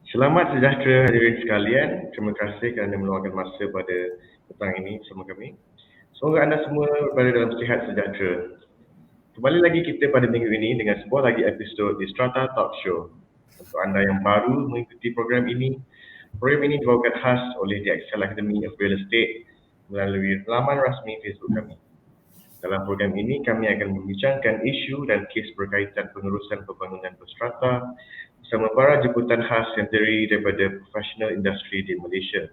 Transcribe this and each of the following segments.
Selamat sejahtera hadirin sekalian. Terima kasih kerana meluangkan masa pada petang ini bersama kami. Semoga anda semua berada dalam sihat sejahtera. Kembali lagi kita pada minggu ini dengan sebuah lagi episod di Strata Talk Show. Untuk anda yang baru mengikuti program ini dibawakan khas oleh The Excel Academy of Real Estate melalui laman rasmi Facebook kami. Dalam program ini, kami akan membincangkan isu dan kes berkaitan pengurusan pembangunan berstrata bersama para jemputan khas yang terdiri daripada profesional industri di Malaysia.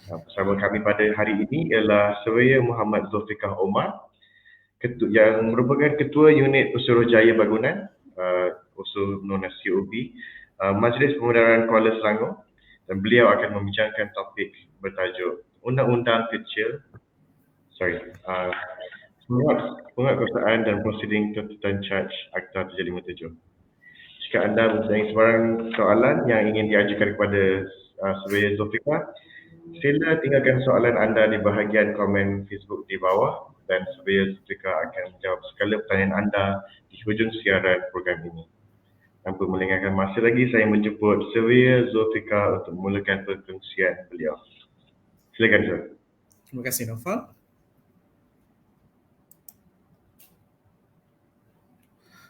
Bersama kami pada hari ini ialah Surveyor Muhammad Zulfikar Omar, yang merupakan Ketua Unit Pesuruhjaya Bangunan, also known as COB, Majlis Pemudaraan Kuala Selangor, dan beliau akan membincangkan topik bertajuk Undang-Undang Kecil, penguatkuasaan dan prosiding tuntutan Charge Akta 757. Jika anda mempunyai sebarang soalan yang ingin diajukan kepada Surveyor Zulfikar, sila tinggalkan soalan anda di bahagian komen Facebook di bawah dan Surveyor Zulfikar akan menjawab segala pertanyaan anda di hujung siaran program ini. Tanpa melengahkan masa lagi, saya menjemput Surveyor Zulfikar untuk memulakan perkongsian beliau. Silakan, Sir. Terima kasih, Nova.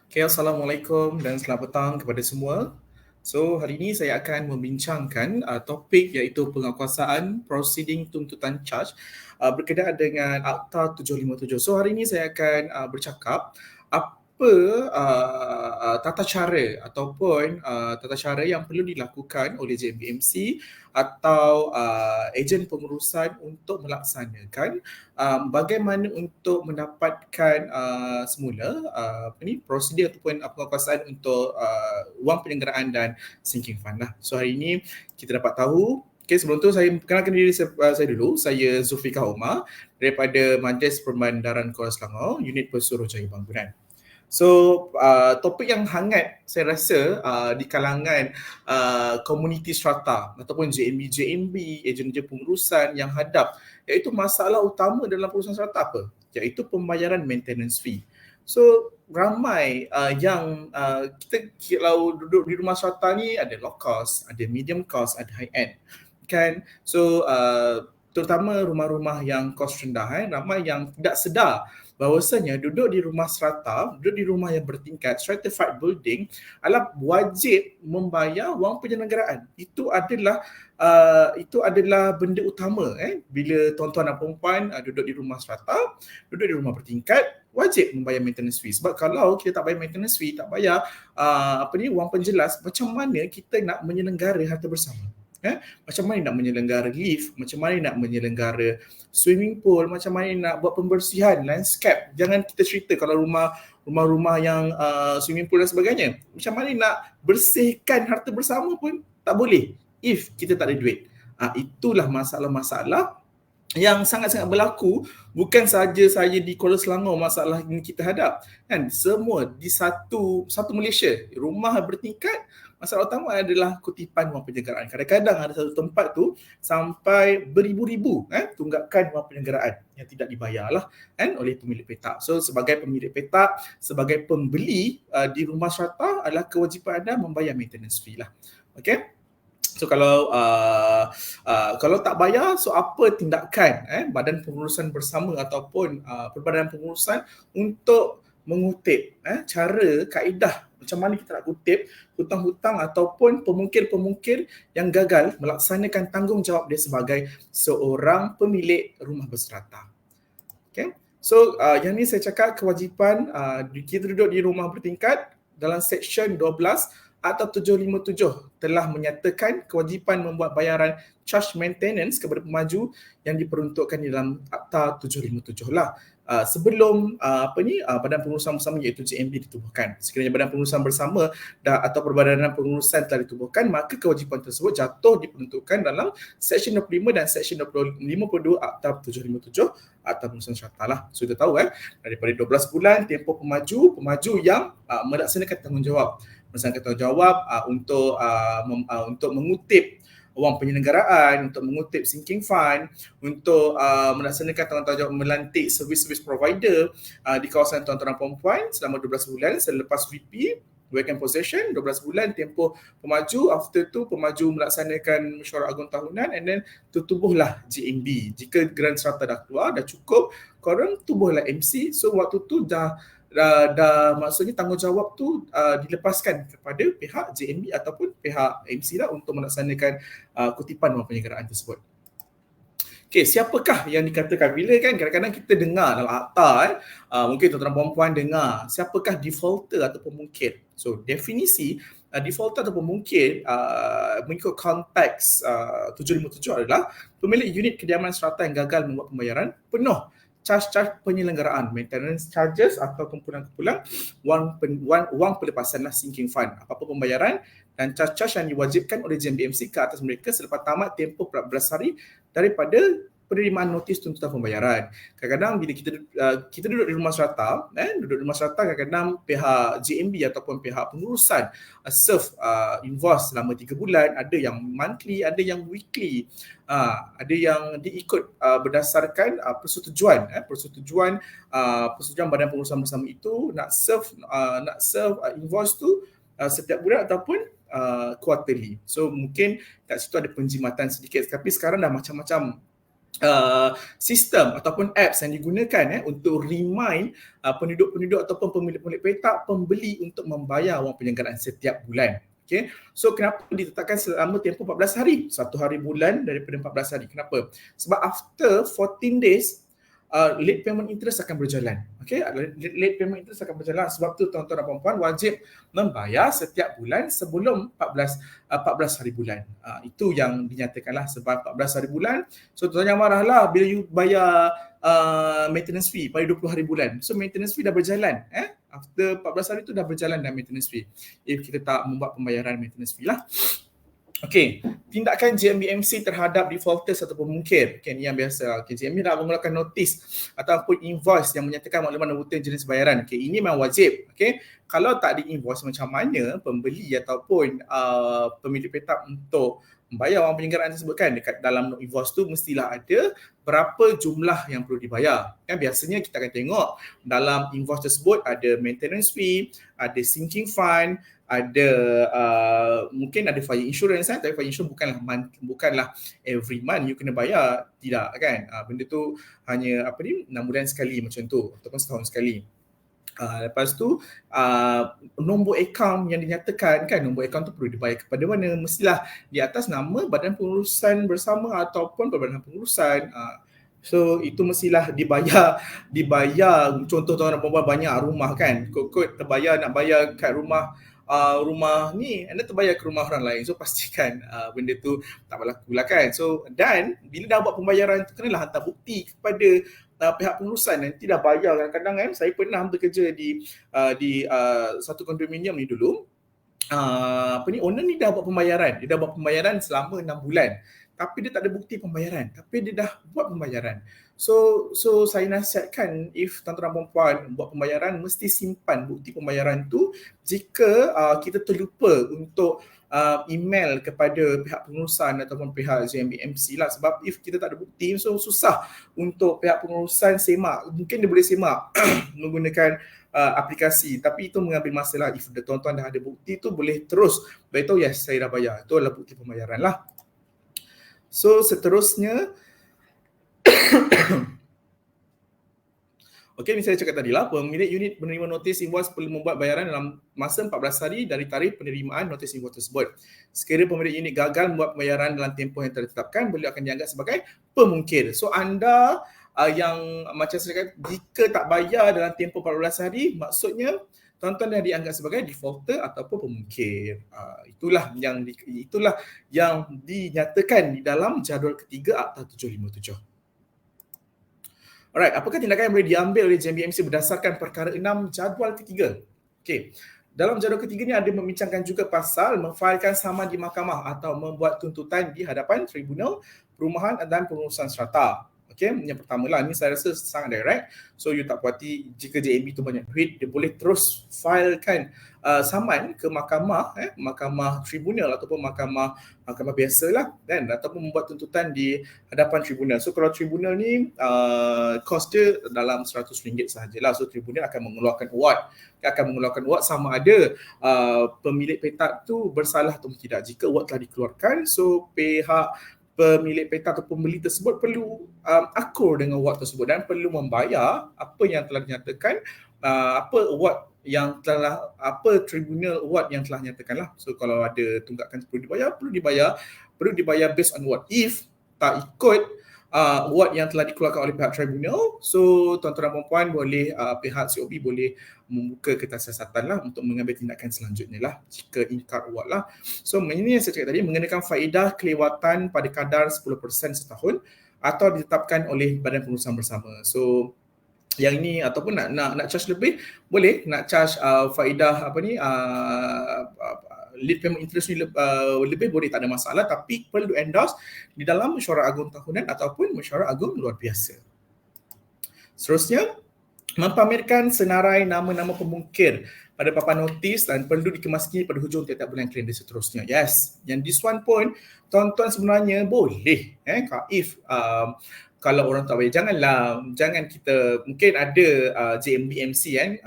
Okay, Assalamualaikum dan selamat petang kepada semua. So, hari ini saya akan membincangkan topik iaitu penguatkuasaan proceeding tuntutan charge berkenaan dengan Akta 757. So, hari ini saya akan bercakap apa tata cara ataupun tata cara yang perlu dilakukan oleh JMBMC atau ejen pengurusan untuk melaksanakan bagaimana untuk mendapatkan semula prosedur ataupun penguatkuasaan untuk wang penyelenggaraan dan sinking fund lah. So hari ini kita dapat tahu. Okay, sebelum tu saya perkenalkan diri saya dulu. Saya Zulfikar Omar daripada Majlis Pemandaran Kuala Selangor, Unit Pesuruhjaya Bangunan. So topik yang hangat saya rasa di kalangan komuniti strata ataupun JMB, ejen-ejen pengurusan yang hadap, iaitu masalah utama dalam pengurusan strata apa? Iaitu pembayaran maintenance fee. So ramai yang kita kalau duduk di rumah strata ni ada low cost, ada medium cost, ada high end kan. So terutama rumah-rumah yang kos rendah, ramai yang tidak sedar bahawasanya duduk di rumah strata, duduk di rumah yang bertingkat, stratified building adalah wajib membayar wang penyelenggaraan. Itu adalah benda utama bila tuan-tuan dan puan-puan duduk di rumah strata, duduk di rumah bertingkat, wajib membayar maintenance fee. Sebab kalau kita tak bayar maintenance fee, tak bayar wang penjelas, macam mana kita nak menyelenggara harta bersama? Macam mana nak menyelenggara lift, macam mana nak menyelenggara swimming pool, macam mana nak buat pembersihan landscape. Jangan kita cerita kalau rumah-rumah yang swimming pool dan sebagainya, macam mana nak bersihkan harta bersama pun tak boleh if kita tak ada duit. Itulah masalah-masalah yang sangat-sangat berlaku, bukan saja saya di Kuala Selangor masalah ini kita hadap kan, semua di satu Malaysia, rumah bertingkat. Masalah utama adalah kutipan wang penyelenggaraan. Kadang-kadang ada satu tempat tu sampai beribu-ribu tunggakan wang penyelenggaraan yang tidak dibayarlah oleh pemilik petak. So sebagai pemilik petak, sebagai pembeli di rumah strata, adalah kewajipan anda membayar maintenance fee lah. Okay. So kalau tak bayar, so apa tindakan Badan Pengurusan Bersama ataupun Perbadanan Pengurusan untuk mengutip cara kaedah macam mana kita nak kutip hutang-hutang ataupun pemungkir-pemungkir yang gagal melaksanakan tanggungjawab dia sebagai seorang pemilik rumah berstrata. Okay. So yang ni saya cakap kewajipan kita duduk di rumah bertingkat dalam Seksyen 12 Akta 757 telah menyatakan kewajipan membuat bayaran charge maintenance kepada pemaju yang diperuntukkan di dalam Akta 757 lah. Sebelum Badan Pengurusan Bersama iaitu JMB ditubuhkan. Sekiranya Badan Pengurusan Bersama atau Perbadanan Pengurusan telah ditubuhkan, maka kewajipan tersebut jatuh diperuntukkan dalam Seksyen 25 dan Seksyen 52 Akta 757 Akta Pengurusan Strata lah. So kita tahu daripada 12 bulan tempoh pemaju yang melaksanakan tanggungjawab untuk mengutip wang penyelenggaraan, untuk mengutip sinking fund, untuk melaksanakan tanggungjawab melantik servis-servis provider di kawasan tuan-tuan dan puan-puan selama 12 bulan selepas VP vacant possession 12 bulan tempoh pemaju. After tu pemaju melaksanakan mesyuarat agung tahunan and then tertubuhlah JMB. Jika geran serata dah keluar, dah cukup, korang tubuhlah MC. So waktu tu dah maksudnya tanggungjawab tu dilepaskan kepada pihak JMB ataupun pihak MC lah untuk melaksanakan kutipan wang penyelenggaraan tersebut. Okey, siapakah yang dikatakan? Bila kan kadang-kadang kita dengar dalam akta, mungkin tuan-tuan puan-puan dengar, siapakah defaulter atau pemungkir? So, definisi defaulter atau pemungkir mengikut konteks 757 adalah pemilik unit kediaman serata yang gagal membuat pembayaran penuh charge penyelenggaraan, maintenance charges atau kumpulan-kumpulan wang pelepasan sinking fund, apa-apa pembayaran dan charge yang diwajibkan oleh JMBMC ke atas mereka selepas tamat tempoh 14 hari daripada penerimaan notis tuntutan pembayaran. Kadang-kadang bila kita duduk di rumah serata, kadang-kadang pihak JMB ataupun pihak pengurusan serve invoice selama 3 bulan, ada yang monthly, ada yang weekly, ada yang diikut berdasarkan persetujuan badan pengurusan bersama itu nak serve invoice tu setiap bulan ataupun quarterly. So mungkin kat situ ada penjimatan sedikit, tapi sekarang dah macam-macam sistem ataupun apps yang digunakan untuk remind penduduk-penduduk ataupun pemilik-pemilik petak pembeli untuk membayar wang penyelenggaraan setiap bulan. Okay. So kenapa ditetapkan selama tempoh 14 hari? 1 hari bulan daripada 14 hari. Kenapa? Sebab after 14 days late payment interest akan berjalan. Okay, late payment interest akan berjalan. Sebab tu tuan-tuan dan puan-puan wajib membayar setiap bulan sebelum 14 hari bulan. Itu yang dinyatakanlah sebab 14 hari bulan. So tuan-tuan jangan marahlah bila you bayar maintenance fee pada 20 hari bulan. So maintenance fee dah berjalan. After 14 hari tu dah berjalan dah maintenance fee. If kita tak membuat pembayaran maintenance fee lah. Okey, tindakan JMBMC terhadap defaulters atau pemungkir. Okey, ni yang biasa. Okey, JMB dah mengeluarkan notis ataupun invoice yang menyatakan maklumat nombor jenis bayaran. Okey, ini memang wajib. Okey, kalau tak di invoice macam mana pembeli ataupun pemilik petak untuk membayar wang penyelenggaraan tersebut kan, dekat dalam invoice tu mestilah ada berapa jumlah yang perlu dibayar. Kan biasanya kita akan tengok dalam invoice tersebut ada maintenance fee, ada sinking fund, ada mungkin ada fire insurance tapi fire insurance bukanlah every month you kena bayar, tidak kan. Benda tu hanya 6 bulan sekali macam tu ataupun setahun sekali. Lepas tu nombor akaun yang dinyatakan kan, nombor akaun tu perlu dibayar kepada mana, mestilah di atas nama badan pengurusan bersama ataupun perbadan pengurusan. So itu mestilah dibayar. Contoh tuan-tuan dan puan-puan banyak rumah kan, kot terbayar nak bayar kat rumah ni, anda terbayar ke rumah orang lain. So pastikan benda tu tak berlaku lah kan. So dan bila dah buat pembayaran tu kenalah hantar bukti kepada pihak pengurusan. Nanti dah bayar. Kadang-kadang kan saya pernah bekerja di satu kondominium ni dulu. Owner ni dah buat pembayaran. Dia dah buat pembayaran selama 6 bulan. Tapi dia tak ada bukti pembayaran. Tapi dia dah buat pembayaran. So saya nasihatkan if tuan-tuan dan puan-puan buat pembayaran, mesti simpan bukti pembayaran tu. Jika kita terlupa untuk email kepada pihak pengurusan ataupun pihak JMBMC lah, sebab if kita tak ada bukti, so susah untuk pihak pengurusan semak. Mungkin dia boleh semak menggunakan aplikasi, tapi itu mengambil masa lah. If tuan-tuan dah ada bukti tu, boleh terus beritahu yes saya dah bayar. Itu adalah bukti pembayaran lah. So seterusnya okey, ni saya cakap tadi lah, pemilik unit menerima notis invoice perlu membuat bayaran dalam masa 14 hari dari tarikh penerimaan notis invoice tersebut. Sekiranya pemilik unit gagal membuat pembayaran dalam tempoh yang telah ditetapkan, beliau akan dianggap sebagai pemungkir. So anda yang macam saya kata, jika tak bayar dalam tempoh 14 hari, maksudnya tuan-tuan dah dianggap sebagai defaulter ataupun pemungkir. Itulah yang dinyatakan di dalam jadual ketiga Akta 757. Alright, apakah tindakan yang boleh diambil oleh JMBMC berdasarkan perkara 6 jadual ketiga? Okey. Dalam jadual ketiga ni ada membincangkan juga pasal memfailkan saman di mahkamah atau membuat tuntutan di hadapan Tribunal Perumahan dan Pengurusan Strata. Okay, yang pertama lah, ni saya rasa sangat direct. So you tak puas hati jika JMB tu banyak duit, dia boleh terus filekan saman ke mahkamah tribunal ataupun mahkamah biasa lah kan, ataupun membuat tuntutan di hadapan tribunal. So kalau tribunal ni cost dia dalam RM100 sahajalah. So tribunal akan mengeluarkan award sama ada pemilik petak tu bersalah atau tidak. Jika award telah dikeluarkan, so pihak pemilik petak atau pembeli tersebut perlu akur dengan award tersebut dan perlu membayar apa yang telah dinyatakan, tribunal award yang telah dinyatakan lah. So kalau ada tunggakan perlu dibayar based on award. If tak ikut award yang telah dikeluarkan oleh pihak tribunal, so tuan-tuan dan puan-puan boleh pihak COB boleh membuka kertas siasatan lah untuk mengambil tindakan selanjutnya lah jika ingkar award lah. So ini yang saya cakap tadi, mengenakan faedah kelewatan pada kadar 10% setahun atau ditetapkan oleh Badan Pengurusan Bersama. So yang ini ataupun nak charge lebih, boleh nak charge faedah late payment interest ni lebih boleh, tak ada masalah, tapi perlu endorse di dalam mesyuarat agung tahunan ataupun mesyuarat agung luar biasa. Seterusnya, mempamerkan senarai nama-nama pemungkir pada papan notis dan perlu dikemasi pada hujung tiap-tiap bulan kalender seterusnya. Yes, yang this one pun tuan-tuan sebenarnya boleh if kalau orang tak bayar, jangan kita, mungkin ada JMBMC kan,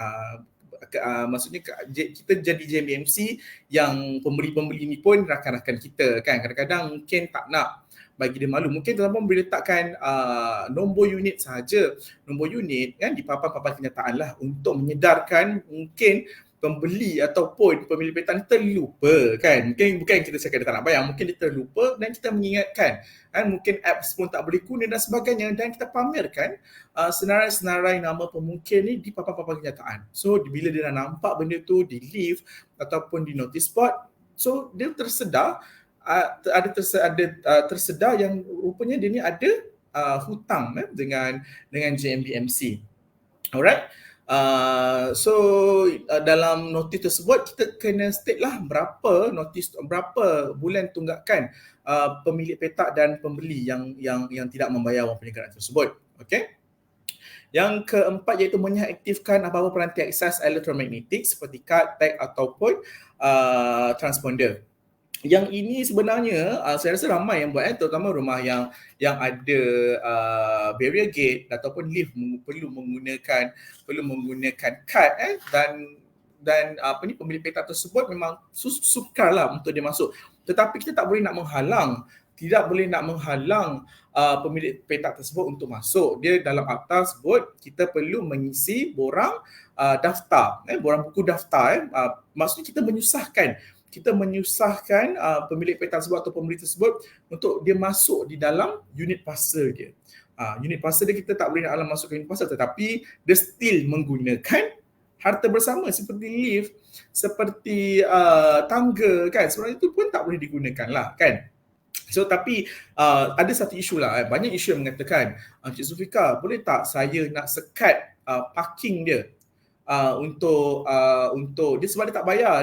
maksudnya kita jadi JMBMC yang pembeli-pembeli ni pun rakan-rakan kita kan, kadang-kadang mungkin tak nak bagi dia malu, mungkin tuan-tuan boleh letakkan nombor unit sahaja, nombor unit kan di papan-papan kenyataan lah, untuk menyedarkan mungkin pembeli ataupun pemilik petak terlupa kan, mungkin bukan kita cakap dia tak nak bayar, mungkin dia terlupa dan kita mengingatkan kan, mungkin apps pun tak boleh guna dan sebagainya, dan kita pamerkan senarai-senarai nama pemungkir ni di papan-papan kenyataan. So bila dia dah nampak benda tu di lift ataupun di notice board, so dia tersedar tersedar yang rupanya dia ni ada hutang dengan JMBMC. Alright. Dalam notis tersebut kita kena state lah berapa bulan tunggakan pemilik petak dan pembeli yang tidak membayar wang penyegaran tersebut. Okey. Yang keempat iaitu mengaktifkan apa-apa peranti akses elektromagnetik seperti kad, tag ataupun transponder. Yang ini sebenarnya saya rasa ramai yang buat, terutama rumah yang ada barrier gate ataupun lift perlu menggunakan kad dan pemilik petak tersebut memang sukarlah untuk dia masuk. Tetapi kita tak boleh nak menghalang pemilik petak tersebut untuk masuk. Dia dalam akta sebut kita perlu mengisi borang daftar, borang buku daftar. Maksudnya kita menyusahkan pemilik petak tersebut atau pembeli tersebut untuk dia masuk di dalam unit parcel dia. Unit parcel dia kita tak boleh nak halang masuk ke unit parcel, tetapi dia still menggunakan harta bersama seperti lift, seperti tangga kan. Sebenarnya itu pun tak boleh digunakan lah kan. So tapi ada satu isu lah, banyak isu yang mengatakan, Cik Zulfikar, boleh tak saya nak sekat parking dia untuk dia, sebab dia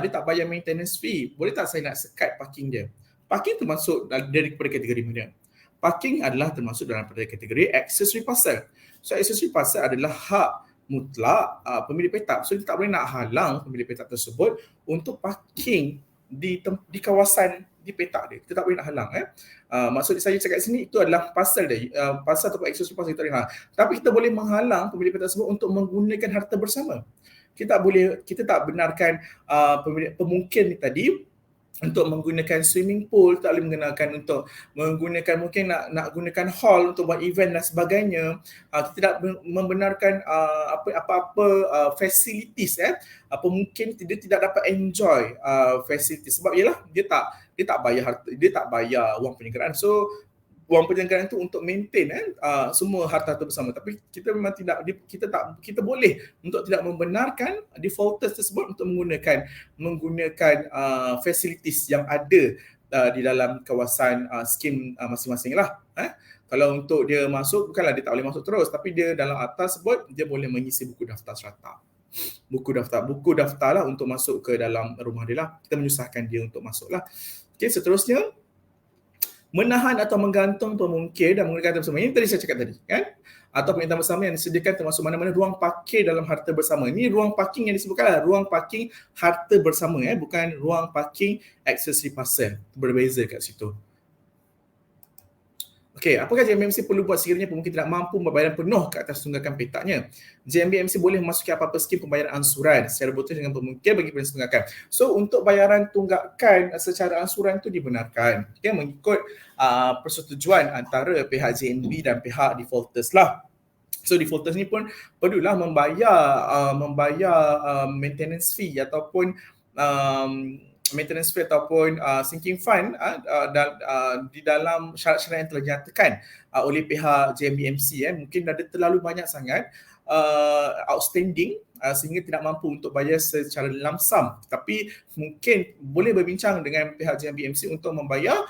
tak bayar maintenance fee, boleh tak saya nak sekat parking dia? Parking termasuk daripada kategori mana? Parking adalah termasuk dalam kategori accessory parcel. So accessory parcel adalah hak mutlak pemilik petak. So kita tak boleh nak halang pemilik petak tersebut untuk parking di kawasan di petak dia. Kita tak boleh nak halang. Maksud saya cakap sini itu adalah parcel dia, parcel ataupun accessory parcel kita boleh halang. Tapi kita boleh menghalang pemilik petak tersebut untuk menggunakan harta bersama. Kita tak benarkan pemungkir ni tadi untuk menggunakan swimming pool, tak boleh menggunakan mungkin nak gunakan hall untuk buat event dan sebagainya. Kita tidak membenarkan apa-apa facilities pemungkir dia tidak dapat enjoy facilities sebab ialah dia tak bayar wang penyegaraan. So wang penyegaraan itu untuk maintain semua harta bersama, tapi kita memang kita boleh untuk tidak membenarkan defaulters tersebut untuk menggunakan facilities yang ada di dalam kawasan skim masing-masing lah. Kalau untuk dia masuk, bukanlah dia tak boleh masuk terus, tapi dia dalam akta sebut dia boleh mengisi buku daftar serata. Buku daftar lah untuk masuk ke dalam rumah dia lah. Kita menyusahkan dia untuk masuk lah. Okay, seterusnya menahan atau menggantung pemungkir dan menggunakan harta bersama. Ini tadi saya cakap tadi, kan? Atau permintaan bersama yang disediakan termasuk mana-mana ruang parkir dalam harta bersama. Ini ruang parking yang disebutkan ruang parking harta bersama, bukan ruang parking accessory parcel. Berbeza kat situ. Okey, apakah JMBMC perlu buat sekiranya pemungkir tidak mampu membayar penuh ke atas tunggakan petaknya? JMBMC boleh memasuki apa-apa skim pembayaran ansuran secara bertulis dengan pemungkir bagi penerima tunggakan. So, untuk bayaran tunggakan secara ansuran itu dibenarkan, mengikut persetujuan antara pihak JMB dan pihak defaulters lah. So, defaulters ni pun perlulah membayar maintenance fee ataupun maintenance fee ataupun sinking fund di dalam syarat-syarat yang telah dinyatakan oleh pihak JMBMC. Mungkin ada terlalu banyak sangat outstanding sehingga tidak mampu untuk bayar secara lump sum. Tapi mungkin boleh berbincang dengan pihak JMBMC untuk membayar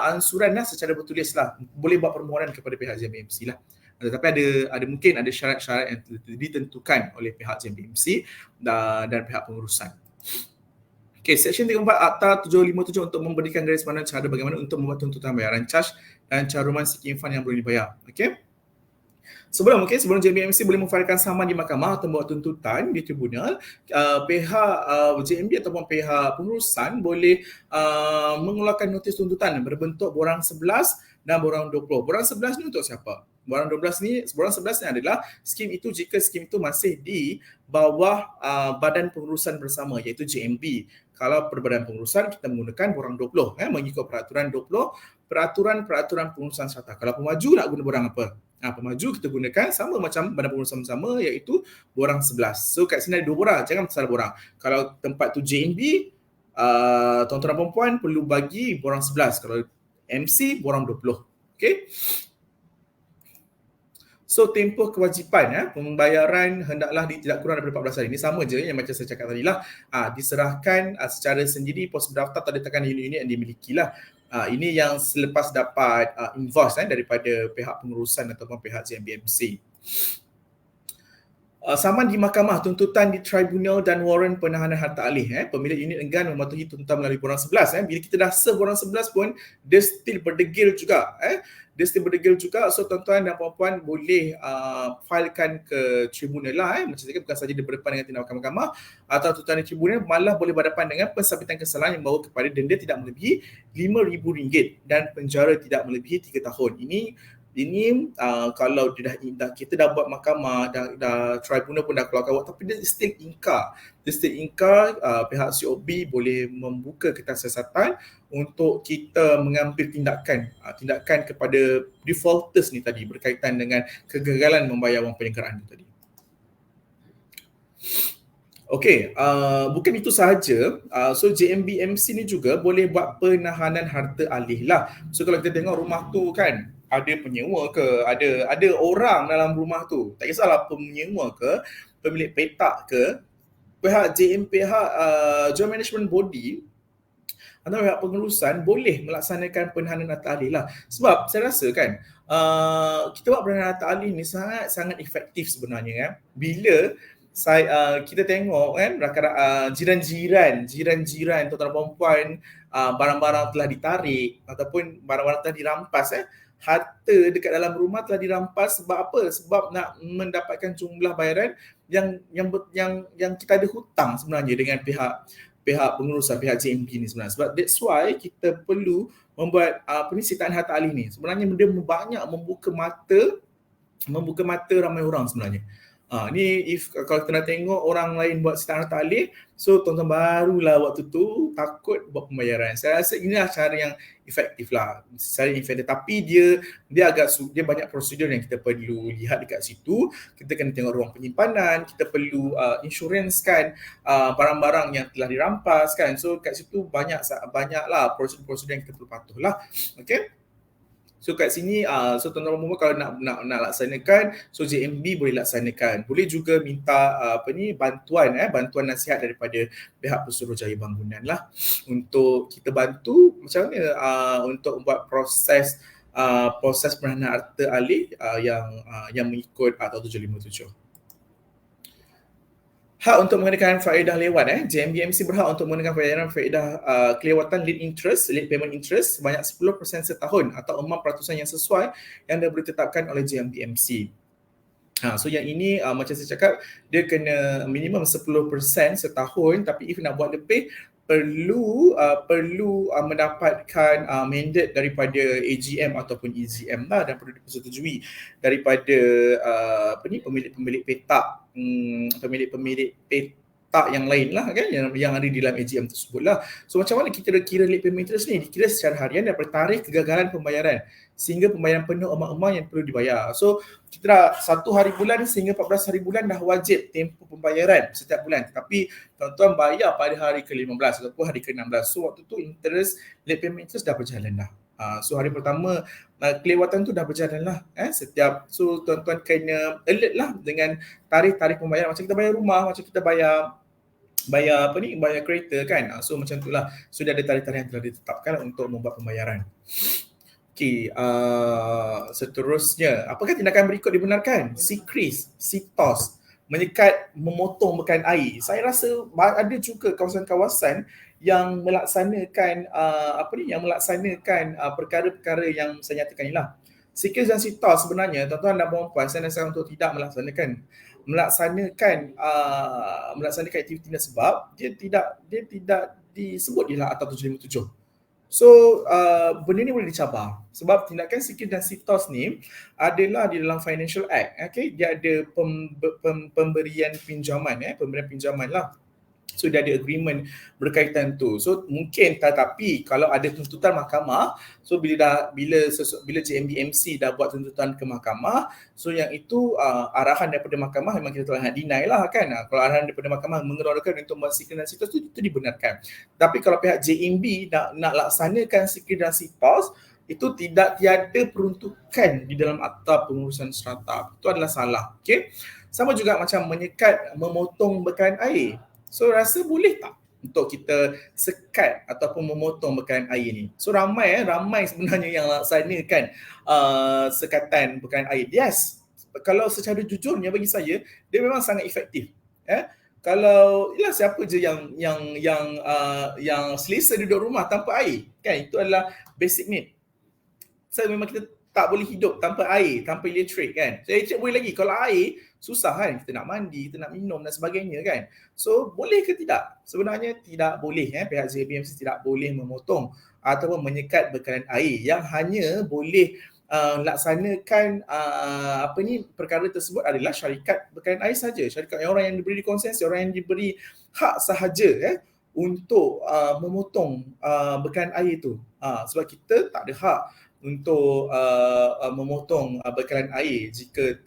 ansuran secara bertulis lah. Boleh buat permohonan kepada pihak JMBMC lah. Tetapi ada mungkin ada syarat-syarat yang ditentukan oleh pihak JMBMC dan pihak pengurusan. Okay, Seksyen 34 Akta 757 untuk memberikan garis pandangan cara bagaimana untuk membuat tuntutan bayaran charge dan caruman sinking fund yang perlu dibayar. Okay. Sebelum JMBMC boleh memfailkan saman di mahkamah atau membuat tuntutan di tribunal, pihak JMB ataupun pihak pengurusan boleh mengeluarkan notis tuntutan berbentuk borang 11 dan borang 20. Borang 11 ni untuk siapa? Borang 11 ni adalah skim itu jika skim itu masih di bawah badan pengurusan bersama iaitu JMB. Kalau perbadan pengurusan kita menggunakan borang 20 mengikut peraturan 20 peraturan pengurusan strata. Kalau pemaju nak guna borang apa? Pemaju kita gunakan sama macam badan pengurusan bersama iaitu borang 11. So kat sini ada dua borang, jangan salah borang. Kalau tempat tu JMB, tuan-tuan dan puan perlu bagi borang 11. Kalau MC borang 20. Okey. So tempoh kewajipan pembayaran hendaklah tidak kurang daripada 14 hari. Ini sama je yang macam saya cakap tadi lah. Diserahkan secara sendiri pos berdaftar atau letakkan unit-unit yang dimiliki lah. Ini yang selepas dapat invoice daripada pihak pengurusan ataupun pihak JMBMC. Saman di mahkamah, tuntutan di tribunal dan waran penahanan harta alih. Pemilik unit enggan mematuhi tuntutan melalui borang 11. Bila kita dah serve borang 11 pun, dia still berdegil juga. So tuan-tuan dan puan-puan boleh filekan ke tribunal lah. Macam saya bukan saja dia berdepan dengan tindakan mahkamah atau tuntutan di tribunal, malah boleh berhadapan dengan pensabitan kesalahan yang membawa kepada denda tidak melebihi RM5,000 dan penjara tidak melebihi 3 tahun. Ini kalau kita dah buat mahkamah, dah tribunal pun dah keluar kawat, tapi dia still ingkar. Pihak COB boleh membuka kertas siasatan untuk kita mengambil tindakan kepada defaulters ni tadi berkaitan dengan kegagalan membayar wang penyelenggaraan tadi. Okey, bukan itu sahaja. So JMBMC ni juga boleh buat penahanan harta alih lah. So kalau kita tengok rumah tu kan, ada penyewa ke, ada orang dalam rumah tu, tak kisahlah penyewa ke, pemilik petak ke, pihak Joint Management Body atau pihak pengurusan boleh melaksanakan penahanan harta alih lah. Sebab saya rasa kan, kita buat penahanan harta alih ni sangat efektif sebenarnya. Bila kita tengok kan, jiran-jiran tuan-tuan dan puan, barang-barang telah ditarik ataupun barang-barang telah dirampas, harta dekat dalam rumah telah dirampas sebab apa? Sebab nak mendapatkan jumlah bayaran yang kita ada hutang sebenarnya dengan pihak pengurusan, pihak JMB ni sebenarnya. Sebab that's why kita perlu membuat sitaan harta alih ni. Sebenarnya dia banyak membuka mata ramai orang sebenarnya. Ni kalau kita nak tengok orang lain buat sitaan harta alih, so tuan-tuan barulah waktu tu takut buat pembayaran. Saya rasa inilah cara yang efektif lah. Tapi dia banyak prosedur yang kita perlu lihat dekat situ. Kita kena tengok ruang penyimpanan, kita perlu insurancekan barang-barang yang telah dirampas kan. So kat situ banyaklah prosedur-prosedur yang kita perlu patuh lah. Okay. So kat sini, so tuan-tuan kalau nak laksanakan, so JMB boleh laksanakan. Boleh juga minta bantuan nasihat daripada pihak Pesuruhjaya Bangunan lah untuk kita bantu macam mana untuk membuat proses penahanan harta alih yang mengikut Akta 757. hak untuk mengenakan faedah lewat. JMBMC berhak untuk mengenakan faedah kelewatan late payment interest sebanyak 10% setahun atau amount peratusan yang sesuai yang dah ditetapkan oleh JMBMC. So yang ini macam saya cakap, dia kena minimum 10% setahun, tapi if nak buat lebih perlu mendapatkan mandate daripada AGM ataupun EGM lah, dan perlu dipersetujui daripada pemilik petak yang lain lah kan, yang ada di dalam AGM tersebut lah. So macam mana kita kira late payment interest ni? Dikira secara harian daripada tarikh kegagalan pembayaran sehingga pembayaran penuh amount yang perlu dibayar. So kita dah 1 hari bulan sehingga 14 hari bulan dah wajib tempoh pembayaran setiap bulan, tapi tuan-tuan bayar pada hari ke-15 ataupun hari ke-16. So waktu tu late payment interest dah berjalan dah. So hari pertama kelewatan tu dah berjalan lah setiap. So tuan-tuan kena alert lah dengan tarikh pembayaran. Macam kita bayar rumah, macam kita bayar kereta kan. So macam tu lah. So dia ada tarikh-tarikh yang telah ditetapkan untuk membuat pembayaran. Okey, seterusnya, apakah tindakan berikut dibenarkan? Sikris, sitos, menyekat, memotong bekan air. Saya rasa ada juga kawasan-kawasan yang melaksanakan perkara-perkara yang saya nyatakan inilah. Sikris dan sitos sebenarnya, tuan-tuan dan puan-puan, saya nasihat untuk tidak melaksanakan aktiviti ini sebab dia tidak disebut di dalam Akta 757. So benda ni boleh dicabar sebab tindakan sikris dan sitos ni adalah di dalam Financial Act. Dia ada pemberian pinjaman lah. So dia ada agreement berkaitan tu. So mungkin, tetapi kalau ada tuntutan mahkamah, so bila JMBMC dah buat tuntutan ke mahkamah, so yang itu arahan daripada mahkamah memang kita telah nak deny lah kan. Kalau arahan daripada mahkamah mengeluarkan untuk membuat sikris dan sitos tu, itu dibenarkan. Tapi kalau pihak JMB nak laksanakan sikris dan sitos, itu tiada peruntukan di dalam Akta Pengurusan Strata. Itu adalah salah. Okay? Sama juga macam menyekat, memotong bekan air. So rasa boleh tak untuk kita sekat ataupun memotong bekan air ni? So ramai sebenarnya yang laksanakan sekatan bekan air. Yes, kalau secara jujurnya bagi saya, dia memang sangat efektif. Kalau siapa je yang selesa duduk rumah tanpa air, kan? Itu adalah basic need. So memang kita tak boleh hidup tanpa air, tanpa elektrik kan. So elektrik boleh lagi, kalau air susah kan, kita nak mandi, kita nak minum dan sebagainya kan. So boleh ke tidak? Sebenarnya tidak boleh. Pihak JMBMC tidak boleh memotong ataupun menyekat bekalan air. Yang hanya boleh laksanakan perkara tersebut adalah syarikat bekalan air saja. Syarikat orang yang diberi konsesi, orang yang diberi hak sahaja untuk memotong bekalan air itu. Sebab kita tak ada hak untuk memotong bekalan air jika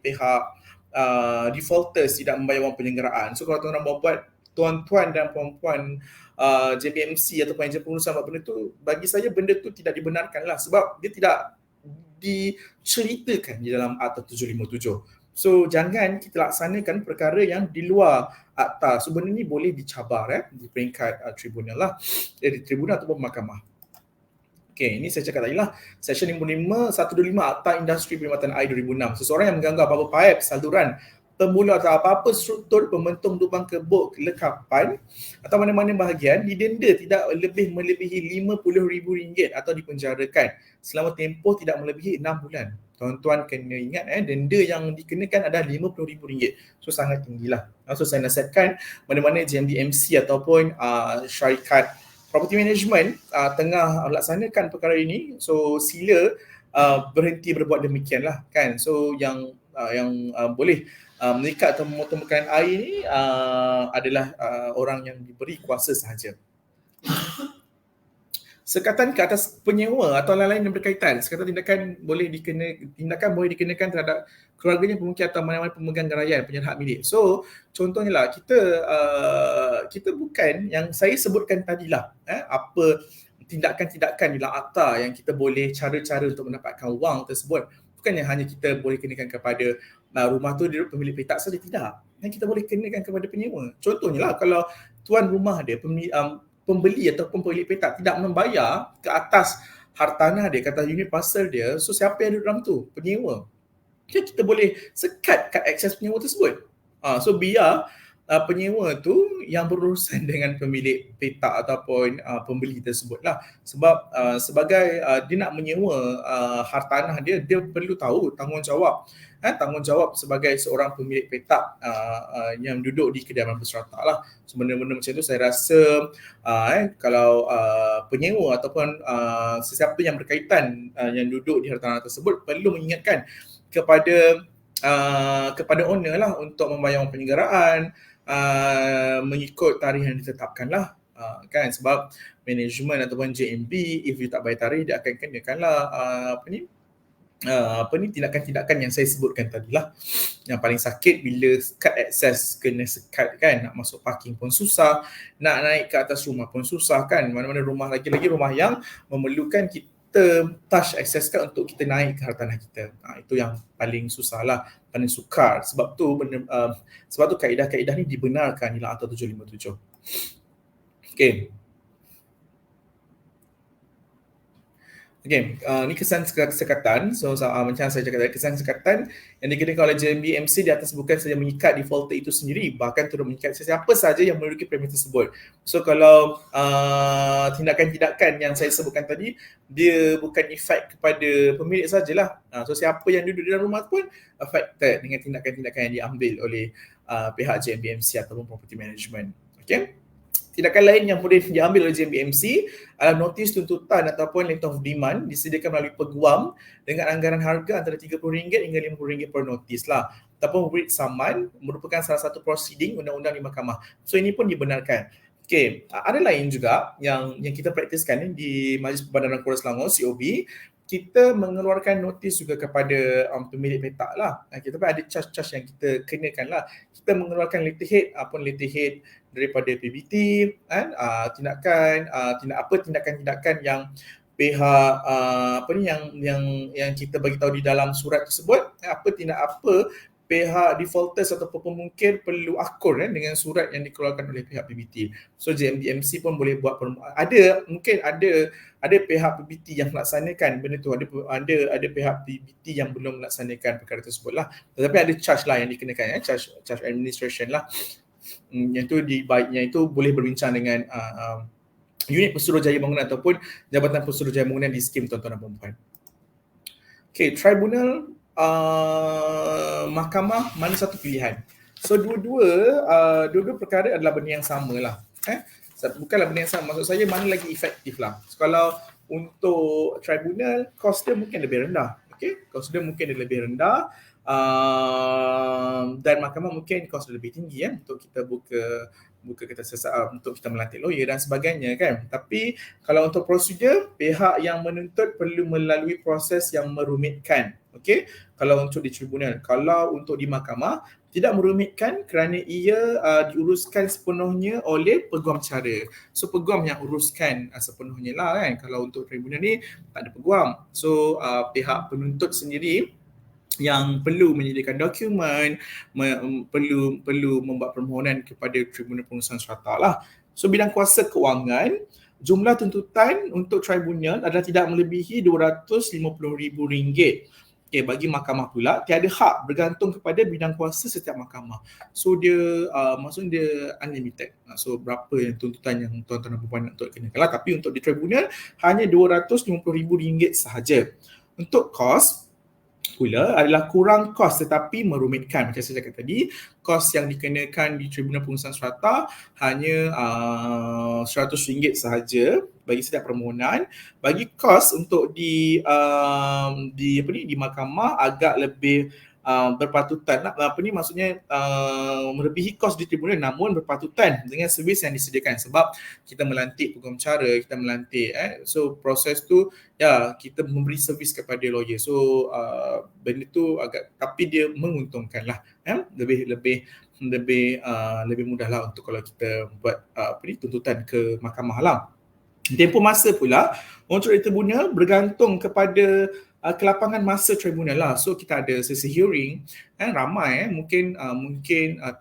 pihak defaulters tidak membayar wang penyelenggaraan. So kalau tuan-tuan dan puan-puan JBMC ataupun Ejen Pengurusan buat benda tu, bagi saya benda tu tidak dibenarkan lah sebab dia tidak diceritakan di dalam Akta 757. So jangan kita laksanakan perkara yang di luar akta. So benda ni boleh dicabar di peringkat tribunal lah, di tribunal ataupun mahkamah. Okey, ini saya cakap tadi lah. Seksyen 55, 125 Akta Industri Perkhidmatan Air 2006. Seseorang yang mengganggu apa-apa paip, saluran, pemula atau apa-apa struktur pementung lubang kebuk lekapan atau mana-mana bahagian didenda tidak lebih melebihi RM50,000 atau dipenjarakan selama tempoh tidak melebihi 6 bulan. Tuan-tuan kena ingat denda yang dikenakan adalah RM50,000. So sangat tinggilah. So saya nasihatkan mana-mana JMBMC ataupun syarikat property management tengah melaksanakan perkara ini, so sila berhenti berbuat demikianlah kan. So yang boleh mengikat atau memotong bekalan air ni adalah orang yang diberi kuasa sahaja. Sekatan ke atas penyewa atau lain-lain yang berkaitan. Sekatan tindakan boleh dikenakan terhadap keluarganya, pemukil atau mana-mana pemegang garaian, penyerah hak milik. So contohnya lah, kita bukan yang saya sebutkan tadilah apa tindakan-tindakan di dalam akta yang kita boleh cara-cara untuk mendapatkan wang tersebut. Bukannya hanya kita boleh kenakan kepada rumah tu dia pemilik petak saja, tidak. Yang kita boleh kenakan kepada penyewa. Contohnya lah, kalau tuan rumah dia pembeli ataupun pemilik petak tidak membayar ke atas hartanah dia, ke atas unit parcel dia, so siapa yang ada dalam tu? Penyewa. Kita boleh sekat kad akses penyewa tersebut. So biar penyewa tu yang berurusan dengan pemilik petak ataupun pembeli tersebut lah. Sebab sebagai dia nak menyewa hartanah dia perlu tahu tanggungjawab sebagai seorang pemilik petak yang duduk di kediaman berserata lah. So benda-benda macam tu saya rasa kalau penyewa ataupun sesiapa yang berkaitan yang duduk di hartanah tersebut perlu mengingatkan kepada owner lah untuk membayar wang penyelenggaraan mengikut tarikh yang ditetapkan lah. Kan, sebab management ataupun JMB, if you tak bayar tarikh, dia akan kenakanlah tindakan-tindakan yang saya sebutkan tadi lah. Yang paling sakit bila kad akses kena sekat kan, nak masuk parking pun susah, nak naik ke atas rumah pun susah kan. Mana-mana rumah, lagi-lagi rumah yang memerlukan kita touch access kad untuk kita naik ke hartanah kita. Itu yang paling susah lah, paling sukar. Sebab tu kaedah-kaedah ni dibenarkan dalam Akta 757. Okay. Okay, ni kesan sekatan. So macam saya cakap tadi, kesan sekatan yang dikenakan oleh JMB-MC di atas bukan saja mengikat defaulter itu sendiri, bahkan turut mengikat sesiapa sahaja yang memiliki premi tersebut. So kalau tindakan-tindakan yang saya sebutkan tadi, dia bukan efek kepada pemilik sajalah. So siapa yang duduk di dalam rumah pun affected dengan tindakan-tindakan yang diambil oleh pihak JMB-MC ataupun property management. Okay. Tindakan lain yang boleh diambil oleh JMB-MC adalah notis tuntutan ataupun letter of demand disediakan melalui peguam dengan anggaran harga antara RM30 hingga RM50 per notis lah. Ataupun writ saman merupakan salah satu proceeding undang-undang di mahkamah. So ini pun dibenarkan. Okay, ada lain juga yang kita praktiskan di Majlis Perbandaran Kota Selangor, COB. Kita mengeluarkan notis juga kepada pemilik petak lah. Kita pun ada charge-charge yang kita kenakan lah. Kita mengeluarkan letterhead daripada PBT, tindakan-tindakan yang pihak yang kita bagi tahu di dalam surat tersebut, apa pihak defaulters atau pemungkir perlu akur dengan surat yang dikeluarkan oleh pihak PBT. So JMB-MC pun boleh buat mungkin ada pihak PBT yang melaksanakan benda tu, ada pihak PBT yang belum melaksanakan perkara tersebut lah. Tetapi ada charge lah yang dikenakan, charge administration lah. Yang itu boleh berbincang dengan unit Pesuruhjaya Bangunan ataupun Jabatan Pesuruhjaya Bangunan di skim tuan-tuan dan puan-puan. Okay, tribunal mahkamah mana satu pilihan. So dua-dua perkara adalah benda yang sama lah. Bukanlah benda yang sama, maksud saya mana lagi efektif lah. So, kalau untuk tribunal, kos dia mungkin lebih rendah. Okay, kos dia mungkin lebih rendah. Dan mahkamah mungkin kos lebih tinggi untuk kita buka untuk kita melantik lawyer dan sebagainya kan. Tapi kalau untuk prosedur, pihak yang menuntut perlu melalui proses yang merumitkan. Okey, kalau untuk di tribunal. Kalau untuk di mahkamah tidak merumitkan kerana ia diuruskan sepenuhnya oleh peguam cara. So peguam yang uruskan sepenuhnya lah kan. Kalau untuk tribunal ni tak ada peguam. So pihak penuntut sendiri yang perlu menyediakan dokumen, perlu membuat permohonan kepada Tribunal Pengurusan Strata lah. So bidang kuasa kewangan, jumlah tuntutan untuk tribunal adalah tidak melebihi RM250,000. Okay, bagi mahkamah pula tiada hak bergantung kepada bidang kuasa setiap mahkamah. So dia maksudnya dia unlimited. So berapa yang tuntutan yang tuan-tuan dan puan nak kenakan lah. Tapi untuk di tribunal hanya RM250,000 sahaja. Untuk kos pula adalah kurang kos tetapi merumitkan. Macam saya cakap tadi, kos yang dikenakan di Tribunal Pengurusan Strata hanya RM100 sahaja bagi setiap permohonan. Bagi kos untuk di mahkamah agak lebih berpatutan maksudnya melebihi kos di tribunal namun berpatutan dengan servis yang disediakan sebab kita melantik peguam cara, kita melantik so proses tu kita memberi servis kepada lawyer. So benda tu agak, tapi dia menguntungkan lah, lebih mudah lah untuk kalau kita buat tuntutan ke mahkamah lah. Tempoh masa pula untuk tribunal bergantung kepada kelapangan masa tribunal lah. So kita ada sesi hearing, ramai mungkin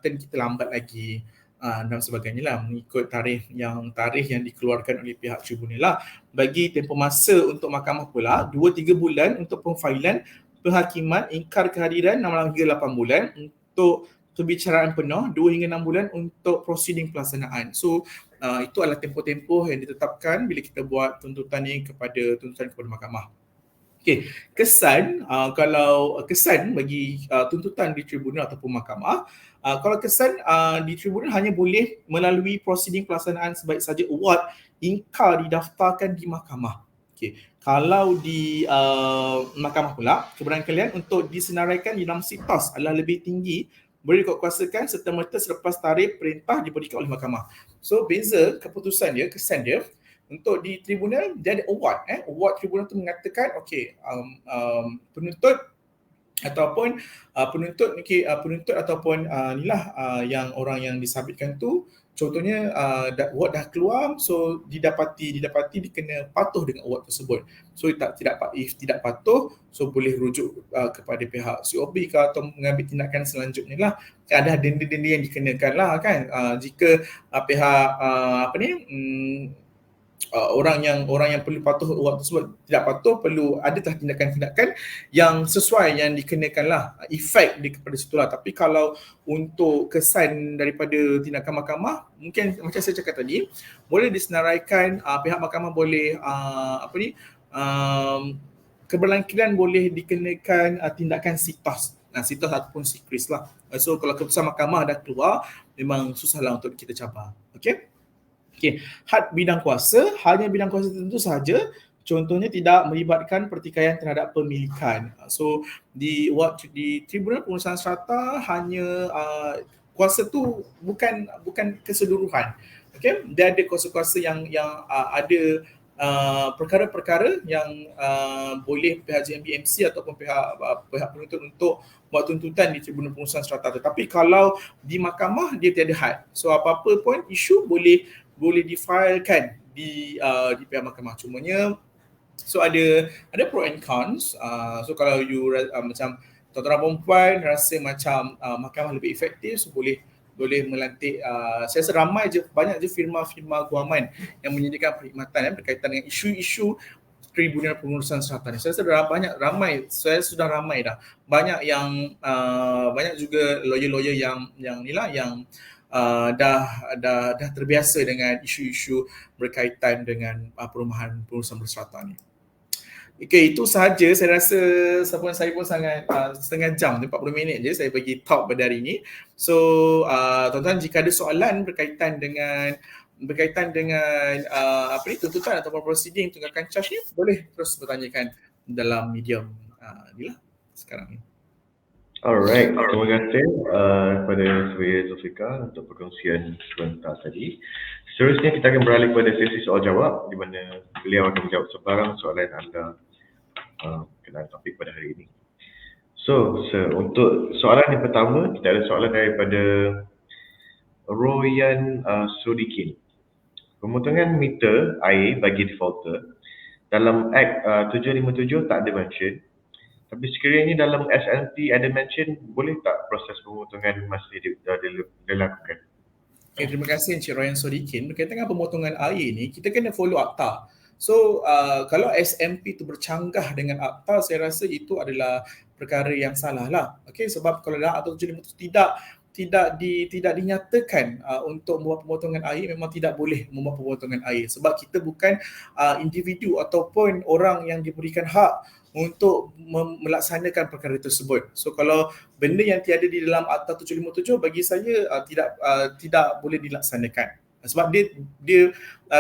turn kita lambat lagi dan sebagainya lah, mengikut tarikh yang dikeluarkan oleh pihak tribunal lah. Bagi tempoh masa untuk mahkamah pula 2-3 bulan untuk pemfailan penghakiman, ingkar kehadiran 6 hingga 8 bulan untuk kebicaraan penuh 2 hingga 6 bulan untuk proceeding pelaksanaan. So itu adalah tempoh-tempoh yang ditetapkan bila kita buat tuntutan kepada mahkamah. Okey, kesan kalau kesan bagi tuntutan di tribunal ataupun mahkamah, kalau kesan di tribunal hanya boleh melalui proceeding pelaksanaan sebaik saja award ingkar didaftarkan di mahkamah. Okey, kalau di mahkamah pula, keberanian kalian untuk disenaraikan di dalam sitos adalah lebih tinggi, boleh dikuatkuasakan serta-merta selepas tarikh perintah diberikan oleh mahkamah. So beza keputusan dia, kesan dia, untuk di tribunal dia ada award. Award tribunal tu mengatakan penuntut ataupun penuntut ataupun yang orang yang disabitkan tu, contohnya award dah keluar, so didapati dikena patuh dengan award tersebut. So if tidak patuh, so boleh rujuk kepada pihak COB ke atau mengambil tindakan selanjutnya lah. Ada denda-denda yang dikenakan lah kan. Jika pihak orang yang perlu patuh award tersebut tidak patuh, perlu ada tindakan-tindakan yang sesuai yang dikenakan lah, efek daripada situ lah. Tapi kalau untuk kesan daripada tindakan mahkamah, mungkin macam saya cakap tadi, boleh disenaraikan, pihak mahkamah boleh keberlangkiran boleh dikenakan tindakan sitos ataupun sikris lah. So kalau keputusan mahkamah dah keluar, memang susahlah untuk kita cabar. Okey, had bidang kuasa, hanya bidang kuasa tertentu sahaja, contohnya tidak melibatkan pertikaian terhadap pemilikan. So di Tribunal Pengurusan Strata hanya kuasa tu bukan keseluruhan. Okey, dia ada kuasa-kuasa yang ada perkara-perkara yang boleh pihak JMBMC ataupun pihak penuntut untuk buat tuntutan di Tribunal Pengurusan Strata. Tetapi kalau di mahkamah dia tiada had. So apa-apa pun isu boleh difilekan di pihak mahkamah. Cumanya so ada pro and cons. So kalau you macam tuan-tuan perempuan rasa macam mahkamah lebih efektif, so boleh melantik, saya rasa banyak je firma-firma guaman yang menyediakan perkhidmatan berkaitan dengan isu-isu Tribunal Pengurusan Strata ni. Saya rasa sudah ramai dah. Banyak juga lawyer-lawyer yang dah terbiasa dengan isu-isu berkaitan dengan perumahan pengurusan berstrata ni. Okey, itu sahaja. Saya rasa saya pun sangat setengah jam, 40 minit je saya bagi talk pada hari ini. So tuan-tuan, jika ada soalan berkaitan dengan tuntutan ataupun proceeding tunggakan charge ni, boleh terus bertanyakan dalam medium ni lah sekarang ni. Alright, terima kasih kepada Surya Zulfikar untuk perkongsian sebentar tadi. Seterusnya kita akan beralih kepada sesi soal jawab di mana beliau akan menjawab sebarang soalan anda berkenaan topik pada hari ini. So, untuk soalan yang pertama, kita ada soalan daripada Royan Sodikin. Pemotongan meter air bagi defaulter dalam Act 757 tak ada mention. Tapi sekiranya dalam SNP ada mention, boleh tak proses pemotongan masih dilakukan? Okay, terima kasih Encik Royan Sodikin. Berkaitan dengan pemotongan air ni, kita kena follow akta. So kalau SMP tu bercanggah dengan akta, saya rasa itu adalah perkara yang salah lah. Okay, sebab kalau dalam Akta 757 tidak dinyatakan untuk membuat pemotongan air, memang tidak boleh membuat pemotongan air. Sebab kita bukan individu ataupun orang yang diberikan hak untuk melaksanakan perkara tersebut. So kalau benda yang tiada di dalam Akta 757, bagi saya tidak boleh dilaksanakan. Sebab dia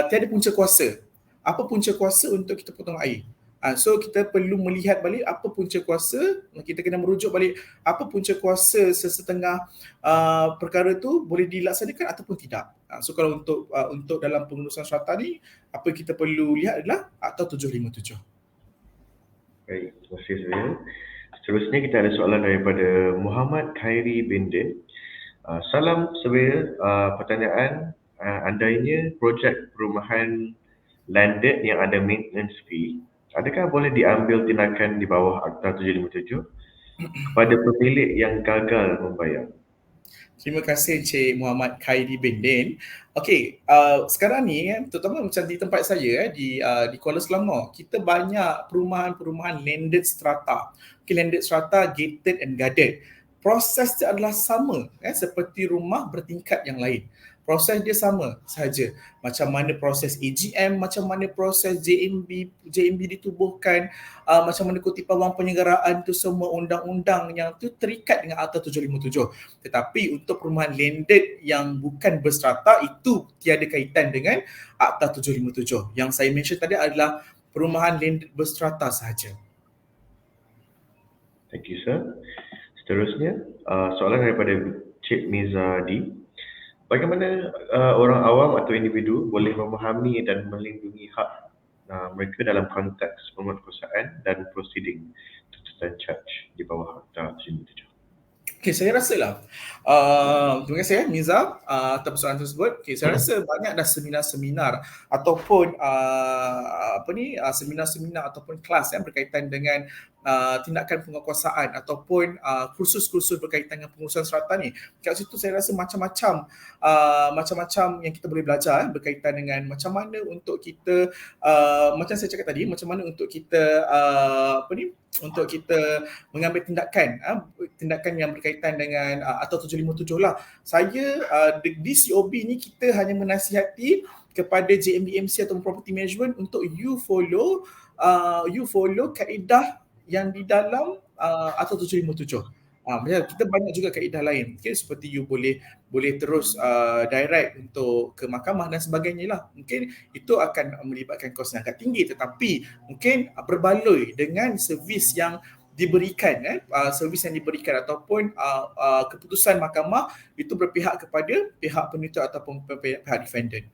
tiada punca kuasa. Apa punca kuasa untuk kita potong air? So kita perlu melihat balik apa punca kuasa, kita kena merujuk balik apa punca kuasa sesetengah perkara tu boleh dilaksanakan ataupun tidak. So kalau untuk dalam pengurusan strata ni, apa kita perlu lihat adalah Akta 757. Baik, terima kasih Surya. Seterusnya kita ada soalan daripada Muhammad Khairi bin Din. Salam Surya, pertanyaan andainya projek perumahan landed yang ada maintenance fee, adakah boleh diambil tindakan di bawah Akta 757 kepada pemilik yang gagal membayar? Terima kasih Encik Muhammad Khairi bin Din. Okey, sekarang ni terutama macam di tempat saya di Kuala Selangor, kita banyak perumahan-perumahan landed strata. Okay, landed strata gated and guarded. proses dia adalah sama seperti rumah bertingkat yang lain. Proses dia sama saja. Macam mana proses AGM, macam mana proses JMB ditubuhkan, macam mana kutipan wang penyelenggaraan tu, semua undang-undang yang tu terikat dengan Akta 757. Tetapi untuk perumahan landed yang bukan berstrata itu tiada kaitan dengan Akta 757. Yang saya mention tadi adalah perumahan landed berstrata sahaja. Thank you, sir. Seterusnya, soalan daripada Cik Miza D. Bagaimana orang awam atau individu boleh memahami dan melindungi hak mereka dalam konteks pemerkosaan dan prosiding tuntutan charge di bawah Akta 757? Okay, saya rasa lah. Terima kasih Miza atas persoalan tersebut. Okay, saya rasa banyak dah seminar-seminar ataupun seminar-seminar ataupun kelas yang berkaitan dengan tindakan penguasaan ataupun kursus-kursus berkaitan dengan pengurusan strata ni. Kat situ saya rasa macam-macam yang kita boleh belajar berkaitan dengan macam mana untuk kita macam saya cakap tadi, macam mana untuk kita untuk kita mengambil tindakan yang berkaitan dengan atau 757 lah. Saya di COB ni kita hanya menasihati kepada JMBMC atau property management untuk you follow kaedah yang di dalam atau 757. Kita banyak juga kaedah lain, okay? Seperti you boleh terus direct untuk ke mahkamah dan sebagainya lah. Mungkin itu akan melibatkan kos yang agak tinggi, tetapi mungkin berbaloi dengan servis yang diberikan ataupun keputusan mahkamah itu berpihak kepada pihak penuntut ataupun pihak defendant.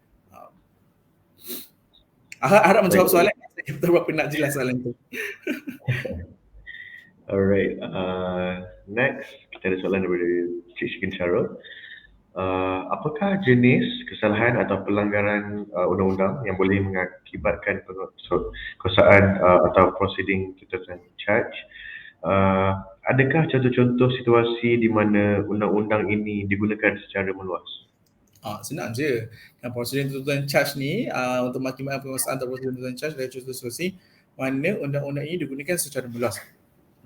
Harap menjawab soalan. Saya tak berapa nak jelas soalan tu. Alright, next kita ada soalan daripada Cik Shikin Syarul. Apakah jenis kesalahan atau pelanggaran undang-undang yang boleh mengakibatkan penguasaan atau proceeding tuntutan charge? Adakah contoh-contoh situasi di mana undang-undang ini digunakan secara meluas? Senang je. Yang prosedur tuntutan charge ni untuk mengakibatkan penguasaan atau prosedur tuntutan charge adalah contoh situasi mana undang-undang ini digunakan secara meluas.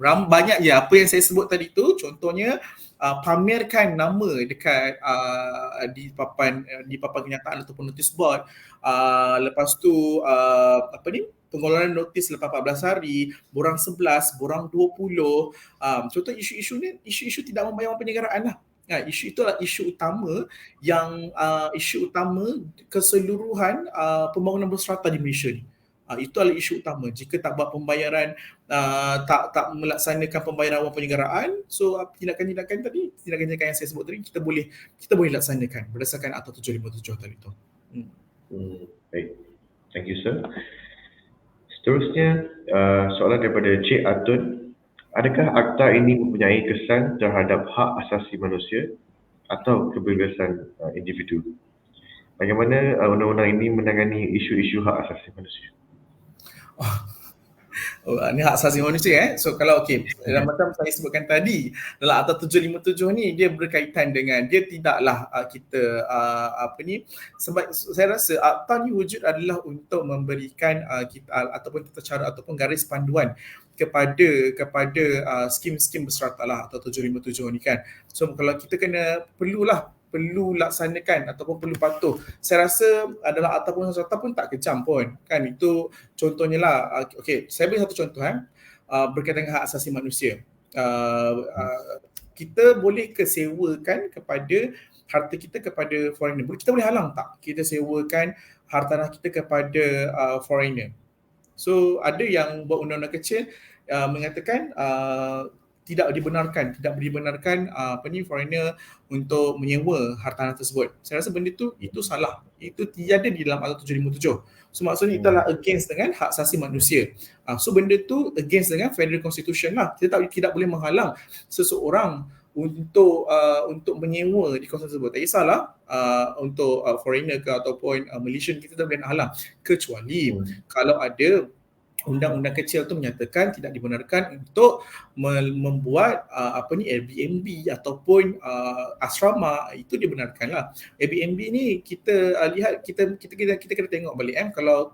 Banyak je apa yang saya sebut tadi tu, contohnya pamerkan nama dekat di papan kenyataan ataupun notice board, lepas tu pengeluaran notis lepas 14 hari, borang 11, borang 20. Contoh isu-isu ni, isu-isu tidak membayar wang penyelenggaraan lah. Isu itulah isu utama yang isu utama keseluruhan pembangunan berstrata di Malaysia ni. Itu adalah isu utama. Jika tak buat pembayaran, tak melaksanakan pembayaran wang penyelenggaraan, so tindakan-tindakan yang saya sebut tadi kita boleh laksanakan berdasarkan Akta 757 tadi tu. Baik. Thank you, sir. Seterusnya, soalan daripada Cik Atun. Adakah akta ini mempunyai kesan terhadap hak asasi manusia atau kebebasan individu? Bagaimana undang-undang ini menangani isu-isu hak asasi manusia? Ini hak asasi manusia So kalau dalam macam saya sebutkan tadi, dalam Akta 757 ni dia berkaitan dengan, dia tidaklah kita sebab saya rasa akta ni wujud adalah untuk memberikan kita ataupun tata cara ataupun garis panduan kepada skim-skim berstrata lah atau 757 ni kan. So kalau kita perlu laksanakan ataupun perlu patuh. Saya rasa adalah ataupun strata pun tak kejam pun kan. Itu contohnya lah. Saya beri satu contoh berkaitan dengan hak asasi manusia. Kita boleh kesewakan kepada harta kita kepada foreigner. Kita boleh halang tak kita sewakan hartanah kita kepada foreigner? So ada yang buat undang-undang kecil mengatakan tidak dibenarkan foreigner untuk menyewa hartanah tersebut. Saya rasa benda itu salah. Itu tiada di dalam Akta 757. So maksudnya itulah against dengan hak asasi manusia. So benda tu against dengan Federal Constitution lah. Kita tidak boleh menghalang seseorang untuk menyewa di kawasan tersebut. Tak kisahlah untuk foreigner ke ataupun Malaysian, kita tak boleh nak halang, kecuali kalau ada undang-undang kecil tu menyatakan tidak dibenarkan untuk membuat Airbnb ataupun asrama, itu dibenarkanlah. Airbnb ni kita lihat, kita kena tengok balik kalau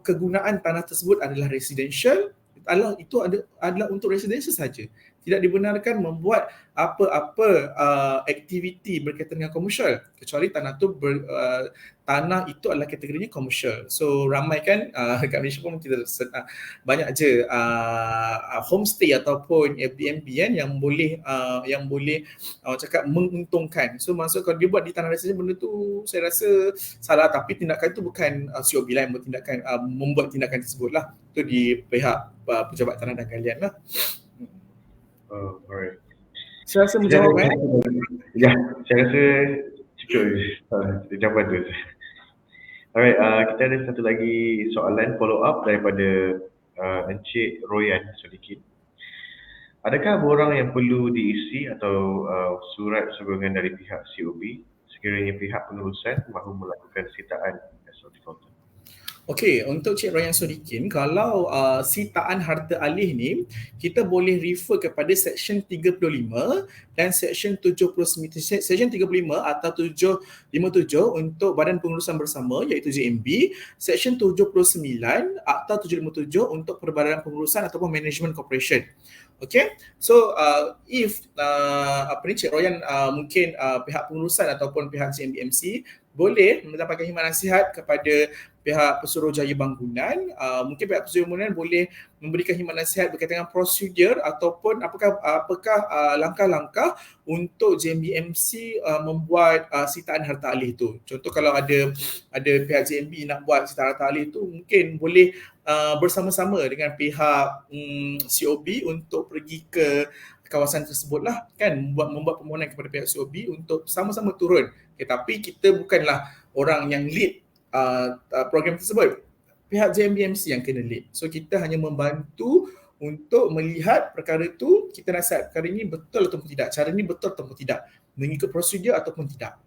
kegunaan tanah tersebut adalah residential, itu adalah untuk residential saja. tidak dibenarkan membuat apa-apa aktiviti berkaitan dengan komersial kecuali tanah itu adalah kategorinya komersial. So ramai kan dekat Malaysia pun kita banyak je homestay ataupun Airbnb kan yang boleh cakap menguntungkan. So maksud kalau dia buat di tanah rasa, benda tu saya rasa salah, tapi tindakan itu bukan COB lah yang membuat tindakan tersebut lah. Itu di pihak pejabat tanah dan galian lah. Alright. Saya rasa menjawab Ya, saya rasa cukup jawapan tu. Alright, kita ada satu lagi soalan follow up daripada Encik Royan sedikit. Adakah borang yang perlu diisi atau surat sokongan dari pihak COB sekiranya pihak pengurusan mahu melakukan sitaan as a defaulter? Okey, untuk Cik Ryan Sodikin, kalau sitaan harta alih ni, kita boleh refer kepada Seksyen 35 dan Seksyen 79, Seksyen 35 atau 757 untuk Badan Pengurusan Bersama iaitu JMB, Seksyen 79 atau 757 untuk Perbadaran Pengurusan ataupun Management Corporation. Okay, so if Cik Royan mungkin pihak pengurusan ataupun pihak JMBMC boleh mendapatkan khidmat nasihat kepada pihak Pesuruhjaya Bangunan, mungkin pihak Pesuruhjaya Bangunan boleh memberikan khidmat nasihat berkaitan dengan prosedur ataupun apakah langkah-langkah untuk JMBMC membuat sitaan harta alih itu. Contoh kalau ada pihak JMB nak buat sitaan harta alih itu, mungkin boleh bersama-sama dengan pihak COB untuk pergi ke kawasan tersebut lah kan, membuat permohonan kepada pihak COB untuk sama-sama turun. Tapi kita bukanlah orang yang lead program tersebut. Pihak JMBMC yang kena lead. So kita hanya membantu untuk melihat perkara itu, kita nasihat perkara ini betul ataupun tidak, cara ini betul ataupun tidak, mengikut prosedur ataupun tidak.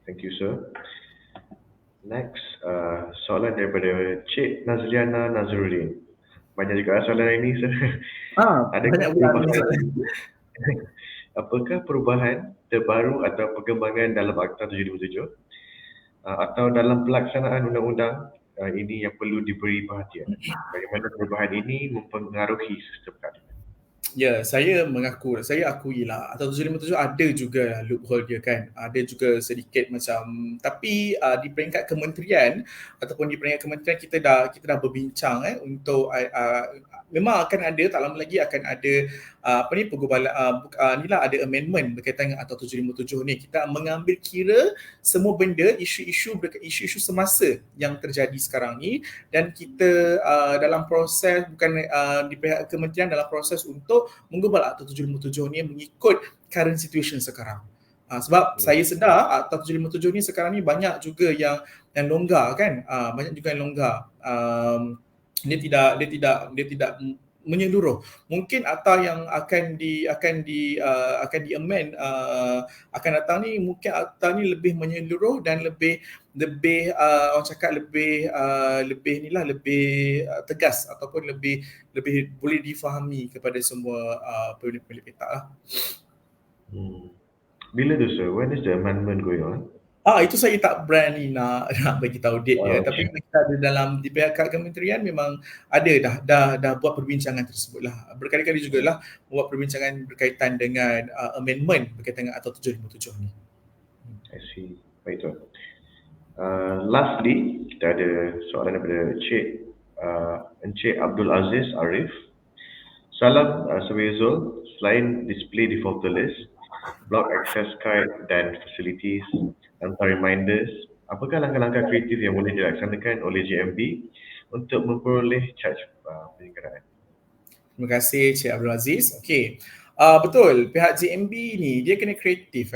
Thank you, sir. Next, soalan daripada Cik Nazliana Nazruddin. Banyak juga soalan ini, sir. Banyak perubahan. Apakah perubahan terbaru atau perkembangan dalam Akta 757 atau dalam pelaksanaan undang-undang ini yang perlu diberi perhatian? Bagaimana perubahan ini mempengaruhi sistem keadilan? Ya, saya akuilah atau 757 ada juga loophole dia kan. Ada juga sedikit macam, tapi di peringkat kementerian ataupun di peringkat kementerian kita dah berbincang untuk memang akan ada, tak lama lagi akan ada ada amendment berkaitan dengan Akta 757 ni. Kita mengambil kira semua benda, isu-isu semasa yang terjadi sekarang ni, dan kita dalam proses di pihak kementerian dalam proses untuk menggubal Akta 757 ni mengikut current situation sekarang. Sebab saya sedar Akta 757 ni sekarang ni banyak juga yang longgar kan, banyak juga yang longgar. Dia tidak menyeluruh. Mungkin akta yang akan di-amend akan datang ni, mungkin akta ni lebih menyeluruh dan lebih orang cakap lebih tegas ataupun lebih boleh difahami kepada semua pemilik petak lah. Bila tu, sir? When is the amendment going on? Itu saya tak berani nak bagi tahu date dia, tapi kita ada di pihak kementerian memang ada dah buat perbincangan tersebut lah. Berkali-kali jugalah buat perbincangan berkaitan dengan amendment berkaitan dengan Akta 757 ni. I see. Baik, tuan. Lastly, kita ada soalan daripada Encik Abdul Aziz Arif. Salam Surveyor Zul, selain display defaulter list, block access card dan facilities, tanpa reminders, apakah langkah-langkah kreatif yang boleh dilaksanakan oleh JMB untuk memperoleh charge penyelenggaraan? Terima kasih Cik Abdul Aziz. Okey. Betul, pihak JMB ni dia kena kreatif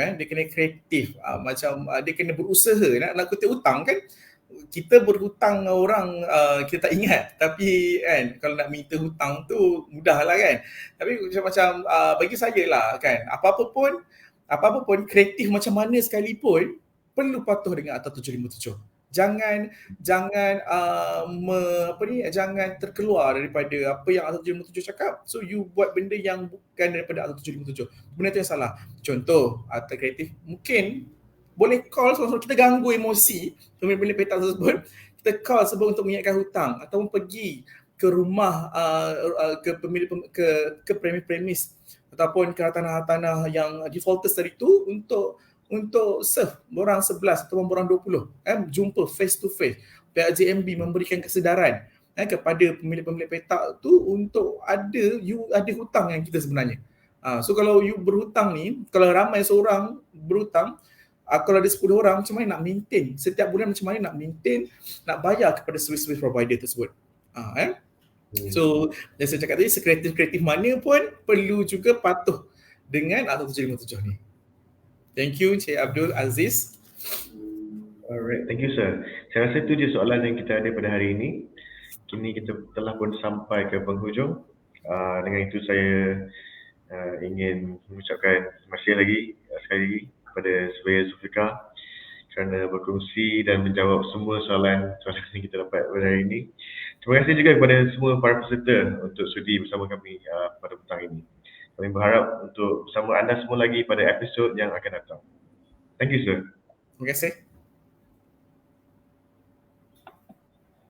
macam dia kena berusaha nak kutip hutang kan. Kita berhutang orang kita tak ingat, tapi kan kalau nak minta hutang tu mudahlah kan. Tapi macam bagi saya lah kan, apa-apa pun kreatif macam mana sekalipun perlu patuh dengan Akta 757. Jangan terkeluar daripada apa yang Akta 757 cakap. So you buat benda yang bukan daripada Akta 757. Benda tu yang salah. Contoh, akta kreatif mungkin boleh call sebab kita ganggu emosi pemilik petak tersebut. Kita call sebab untuk mengingatkan hutang ataupun pergi ke rumah ke pemilik ke premis ataupun ke tanah-tanah yang defaulters tadi tu untuk serve borang 11 atau borang 20 jumpa face to face. Pihak JMB memberikan kesedaran kepada pemilik-pemilik petak tu untuk ada hutang yang kita sebenarnya. So kalau you berhutang ni, kalau ramai seorang berhutang, kalau ada 10 orang, macam mana nak maintain? Setiap bulan macam mana nak maintain, nak bayar kepada service provider tersebut. So, yang saya cakap tadi, sekreatif-kreatif mana pun perlu juga patuh dengan Akta 757 ni. Thank you Cik Abdul Aziz. Alright, thank you sir. Saya rasa itu je soalan yang kita ada pada hari ini. Kini kita telah pun sampai ke penghujung. Dengan itu saya ingin mengucapkan terima kasih lagi sekali lagi kepada Surveyor Zulfikar kerana berkongsi dan menjawab semua soalan yang kita dapat pada hari ini. Terima kasih juga kepada semua para peserta untuk sudi bersama kami pada petang ini. Kami berharap untuk bersama anda semua lagi pada episod yang akan datang. Thank you sir. Terima kasih.